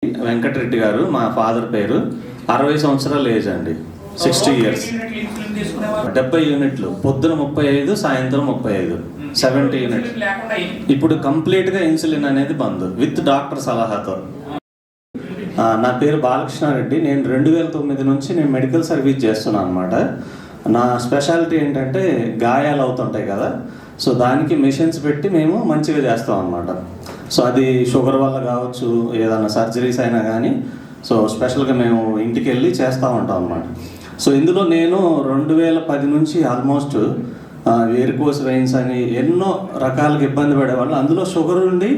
వెంకటరెడ్డి గారు మా ఫాదర్ పేరు. 60 సంవత్సరాల ఏజ్ అండి, 60 years. 70 యూనిట్లు, పొద్దున 35, సాయంత్రం 35, 70 యూనిట్లు. ఇప్పుడు కంప్లీట్గా ఇన్సులిన్ అనేది బంద్ విత్ డాక్టర్ సలహాతో. నా పేరు బాలకృష్ణారెడ్డి. నేను 2009 నుంచి నేను మెడికల్ సర్వీస్ చేస్తున్నాను అనమాట. నా స్పెషాలిటీ ఏంటంటే గాయాలు అవుతుంటాయి కదా, సో దానికి మెషిన్స్ పెట్టి మేము మంచిగా చేస్తాం అనమాట. సో అది షుగర్ వల్ల కావచ్చు, ఏదైనా సర్జరీస్ అయినా కానీ సో స్పెషల్గా మేము ఇంటికి వెళ్ళి చేస్తూ ఉంటాం అనమాట. సో ఇందులో నేను 2010 నుంచి ఆల్మోస్ట్ వేరికోస్ వెయిన్స్ అని ఎన్నో రకాలుగా ఇబ్బంది పడేవాళ్ళు. అందులో షుగర్ ఉండి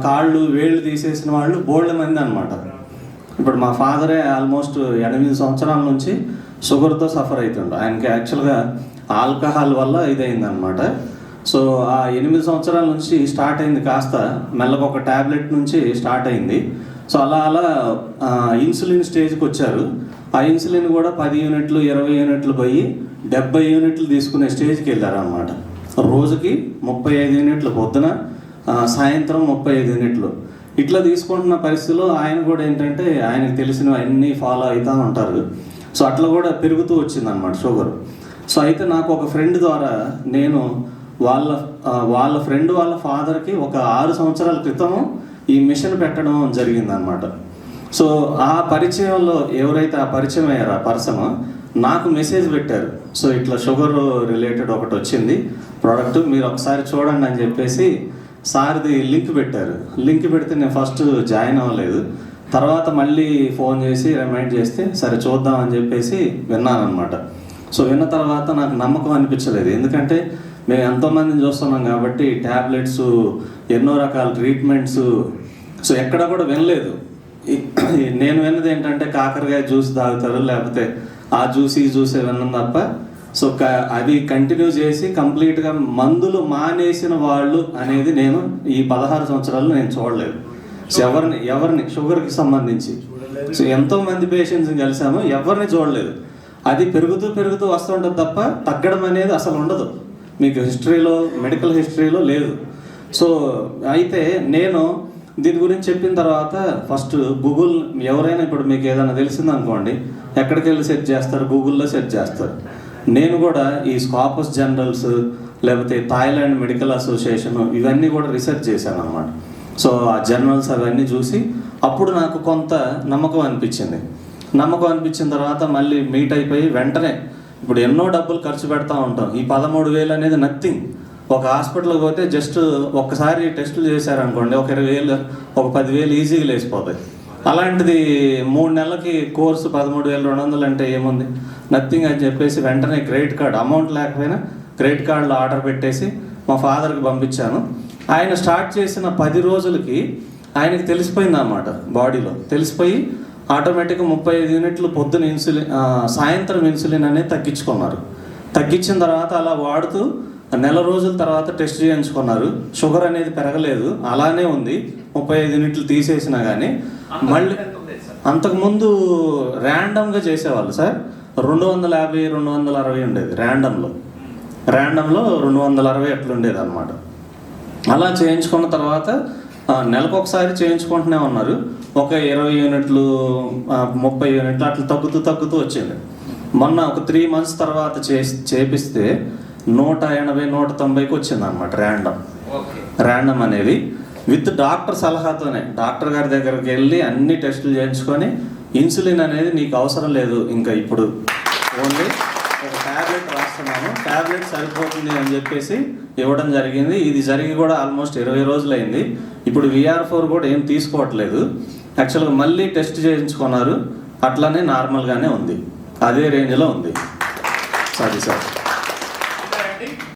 కాళ్ళు వేళ్ళు తీసేసిన వాళ్ళు బోల్డ్ మంది అనమాట. ఇప్పుడు మా ఫాదరే ఆల్మోస్ట్ 8 సంవత్సరాల నుంచి షుగర్తో సఫర్ అవుతుండు. ఆయనకి యాక్చువల్గా ఆల్కహాల్ వల్ల ఇదైందనమాట. సో ఆ 8 సంవత్సరాల నుంచి స్టార్ట్ అయింది, కాస్త మెల్లగా ఒక ట్యాబ్లెట్ నుంచి స్టార్ట్ అయింది. సో అలా ఇన్సులిన్ స్టేజ్కి వచ్చారు. ఆ ఇన్సులిన్ కూడా 10 యూనిట్లు 20 యూనిట్లు పోయి 70 యూనిట్లు తీసుకునే స్టేజ్కి వెళ్ళారు అనమాట. రోజుకి 35 యూనిట్లు పొద్దున, సాయంత్రం 35 యూనిట్లు ఇట్లా తీసుకుంటున్న పరిస్థితిలో ఆయన కూడా ఏంటంటే ఆయనకు తెలిసినవి అన్నీ ఫాలో అవుతూ ఉంటారు. సో అట్లా కూడా పెరుగుతూ వచ్చిందనమాట షుగర్. సో అయితే నాకు ఒక ఫ్రెండ్ ద్వారా నేను వాళ్ళ ఫ్రెండ్ వాళ్ళ ఫాదర్కి ఒక 6 సంవత్సరాల క్రితము ఈ మిషన్ పెట్టడం జరిగిందనమాట. సో ఆ పరిచయంలో ఎవరైతే ఆ పరిచయం అయ్యారో ఆ పర్సన్ నాకు మెసేజ్ పెట్టారు. సో ఇట్లా షుగర్ రిలేటెడ్ ఒకటి వచ్చింది ప్రోడక్ట్, మీరు ఒకసారి చూడండి అని చెప్పేసి సార్ది లింక్ పెట్టారు. లింక్ పెడితే నేను ఫస్ట్ జాయిన్ అవ్వలేదు. తర్వాత మళ్ళీ ఫోన్ చేసి రిమైండ్ చేస్తే సరే చూద్దాం అని చెప్పేసి విన్నానమాట. సో విన్న తర్వాత నాకు నమ్మకం అనిపించలేదు, ఎందుకంటే మేము ఎంతోమందిని చూస్తున్నాం కాబట్టి ట్యాబ్లెట్స్, ఎన్నో రకాల ట్రీట్మెంట్స్, సో ఎక్కడ కూడా వినలేదు. నేను విన్నది ఏంటంటే కాకరకాయ జ్యూస్ తాగుతారు, లేకపోతే ఆ జ్యూస్ ఈ జ్యూసే విన్నాం తప్ప సో అది కంటిన్యూ చేసి కంప్లీట్గా మందులు మానేసిన వాళ్ళు అనేది నేను ఈ 16 సంవత్సరాలు నేను చూడలేదు. సో ఎవరిని షుగర్కి సంబంధించి సో ఎంతోమంది పేషెంట్స్ని కలిసాము, ఎవరిని చూడలేదు. అది పెరుగుతూ వస్తుంటుంది తప్ప తగ్గడం అనేది అసలు ఉండదు, మీకు హిస్టరీలో, మెడికల్ హిస్టరీలో లేదు. సో అయితే నేను దీని గురించి చెప్పిన తర్వాత ఫస్ట్ గూగుల్, ఎవరైనా ఇప్పుడు మీకు ఏదైనా తెలిసిందనుకోండి ఎక్కడికి వెళ్ళి సెర్చ్ చేస్తారు, గూగుల్లో సెర్చ్ చేస్తారు. నేను కూడా ఈ స్కాపస్ జనరల్స్, లేకపోతే థాయిలాండ్ మెడికల్ అసోసియేషన్, ఇవన్నీ కూడా రీసెర్చ్ చేశాను అనమాట. సో ఆ జర్నల్స్ అవన్నీ చూసి అప్పుడు నాకు కొంత నమ్మకం అనిపించింది. నమ్మకం అనిపించిన తర్వాత మళ్ళీ మీట్ అయిపోయి వెంటనే ఇప్పుడు ఎన్నో డబ్బులు ఖర్చు పెడతా ఉంటాం. ఈ 13,000 అనేది నథింగ్. ఒక హాస్పిటల్కి పోతే జస్ట్ ఒక్కసారి టెస్టులు చేశారనుకోండి ఒక 20,000, ఒక 10,000 ఈజీగా లేసిపోతాయి. అలాంటిది 3 నెలలకి కోర్సు 13,200 అంటే ఏముంది, నథింగ్ అని చెప్పేసి వెంటనే క్రెడిట్ కార్డ్, అమౌంట్ లేకపోయినా క్రెడిట్ కార్డులో ఆర్డర్ పెట్టేసి మా ఫాదర్కి పంపించాను. ఆయన స్టార్ట్ చేసిన 10 రోజులకి ఆయనకి తెలిసిపోయింది అన్నమాట, బాడీలో తెలిసిపోయి ఆటోమేటిక్గా 35 యూనిట్లు పొద్దున ఇన్సులిన్, సాయంత్రం ఇన్సులిన్ అనేది తగ్గించుకున్నారు. తగ్గించిన తర్వాత అలా వాడుతూ నెల రోజుల తర్వాత టెస్ట్ చేయించుకున్నారు. షుగర్ అనేది పెరగలేదు, అలానే ఉంది. 35 యూనిట్లు తీసేసినా కానీ మళ్ళీ అంతకుముందు ర్యాండమ్గా చేసేవాళ్ళు సార్. 250, 260 ఉండేది ర్యాండంలో 260 అట్లా ఉండేది అనమాట. అలా చేయించుకున్న తర్వాత నెలకు ఒకసారి చేయించుకుంటూనే ఉన్నారు. ఒక 20 యూనిట్లు, 30 యూనిట్లు అట్లా తగ్గుతూ వచ్చింది. మొన్న ఒక 3 months తర్వాత చేపిస్తే 180, 190కి వచ్చింది అనమాట ర్యాండమ్ అనేది. విత్ డాక్టర్ సలహాతోనే, డాక్టర్ గారి దగ్గరికి వెళ్ళి అన్ని టెస్టులు చేయించుకొని ఇన్సులిన్ అనేది నీకు అవసరం లేదు, ఇంకా ఇప్పుడు ఓన్లీ ఒక ట్యాబ్లెట్ రాస్తున్నాను, ట్యాబ్లెట్ సరిపోతుంది అని చెప్పేసి ఇవ్వడం జరిగింది. ఇది జరిగి కూడా ఆల్మోస్ట్ 20 రోజులైంది. ఇప్పుడు VR4 కూడా ఏం తీసుకోవట్లేదు. యాక్చువల్గా మళ్ళీ టెస్ట్ చేయించుకున్నారు, అట్లానే నార్మల్గానే ఉంది, అదే రేంజ్లో ఉంది. Sorry sir.